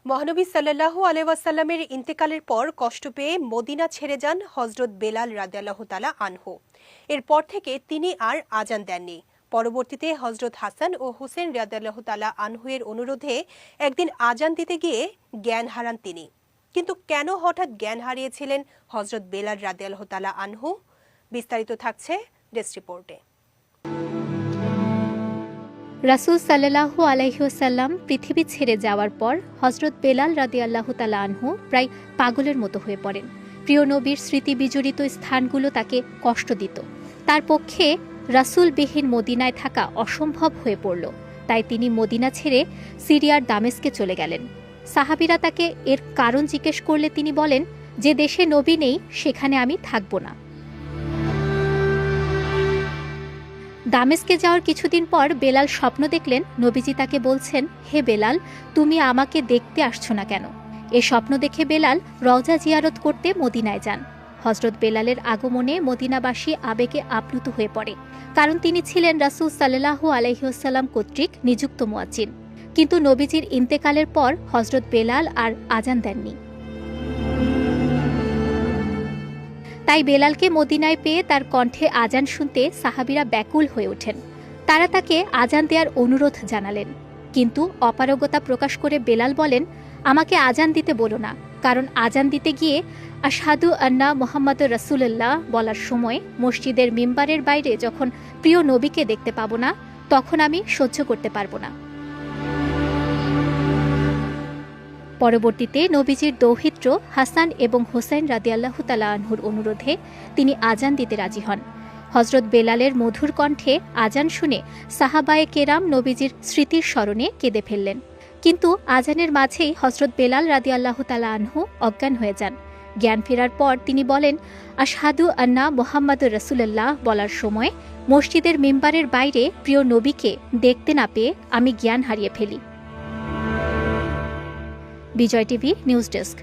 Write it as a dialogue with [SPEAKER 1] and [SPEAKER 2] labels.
[SPEAKER 1] মহানবী সাল্লাল্লাহু আলাইহি ওয়াসাল্লামের ইন্তেকালের পর কষ্ট পেয়ে মদিনা ছেড়ে যান হযরত বেলাল রাদিয়াল্লাহু তাআলা আনহু। এরপর থেকে তিনি আর আজান দেননি। পরবর্তীতে হযরত হাসান ও হুসেন রাদিয়াল্লাহু তাআলা আনহু-এর অনুরোধে একদিন আজান দিতে গিয়ে জ্ঞান হারান তিনি। কিন্তু কেন হঠাৎ জ্ঞান হারিয়েছিলেন হযরত বেলাল রাদিয়াল্লাহু তাআলা আনহু? বিস্তারিত থাকছে ডেস্ক রিপোর্টে।
[SPEAKER 2] রাসূল সাল্লাল্লাহু আলাইহি ওয়াসাল্লাম পৃথিবী ছেড়ে যাওয়ার পর হযরত বেলাল রাদিয়াল্লাহু তাআলা আনহু প্রায় পাগলের মতো হয়ে পড়েন। প্রিয় নবীর স্মৃতি বিজড়িত স্থানগুলো তাকে কষ্ট দিত। তার পক্ষে রাসূলবিহীন মদিনায় থাকা অসম্ভব হয়ে পড়ল। তাই তিনি মদিনা ছেড়ে সিরিয়ার দামেস্কে চলে গেলেন। সাহাবীরা তাকে এর কারণ জিজ্ঞেস করলে তিনি বলেন, যে দেশে নবী নেই সেখানে আমি থাকব না। দামেস্কে যাওয়ার কিছুদিন পর বেলাল স্বপ্ন দেখলেন নবীজি তাকে বলছেন, হে বেলাল, তুমি আমাকে দেখতে আসছো না কেন? এ স্বপ্ন দেখে বেলাল রওজা জিয়ারত করতে মদিনায় যান। হযরত বেলালের আগমনে মদিনাবাসী আবেগে আপ্লুত হয়ে পড়ে, কারণ তিনি ছিলেন রাসূল সাল্লাল্লাহু আলাইহি ওয়াসাল্লাম কর্তৃক নিযুক্ত মুয়াজ্জিন। কিন্তু নবীজির ইন্তেকালের পর হযরত বেলাল আর আজান দেননি। তাই বেলালকে মদিনায় পেয়ে তার কণ্ঠে আজান শুনতে সাহাবীরা ব্যাকুল হয়ে ওঠেন। তারা তাকে আজান দেওয়ার অনুরোধ জানালেন, কিন্তু অপারগতা প্রকাশ করে বেলাল বলেন, আমাকে আজান দিতে বলো না, কারণ আজান দিতে গিয়ে আশহাদু আন্না মুহাম্মাদুর রাসূলুল্লাহ বলার সময় মসজিদের মিম্বারের বাইরে যখন প্রিয় নবীকে দেখতে পাবো না, তখন আমি সহ্য করতে পারবো না। পরবর্তীতে নবীজির দৌহিত্র হাসান এবং হোসেন রাদিয়াল্লাহু তাআলা আনহুর অনুরোধে তিনি আজান দিতে রাজি হন। হযরত বেলালের মধুর কণ্ঠে আজান শুনে সাহাবায়ে কেরাম নবীজির স্মৃতির স্মরণে কেঁদে ফেললেন। কিন্তু আজানের মাঝেই হযরত বেলাল রাদিয়াল্লাহু তাআলা আনহু অজ্ঞান হয়ে যান। জ্ঞান ফেরার পর তিনি বলেন, আশহাদু আন্না মুহাম্মাদুর রাসূলুল্লাহ বলার সময় মসজিদের মিম্বারের বাইরে প্রিয় নবীকে দেখতে না পেয়ে আমি জ্ঞান হারিয়ে ফেলি। বিজয় টিভি নিউজ ডেস্ক।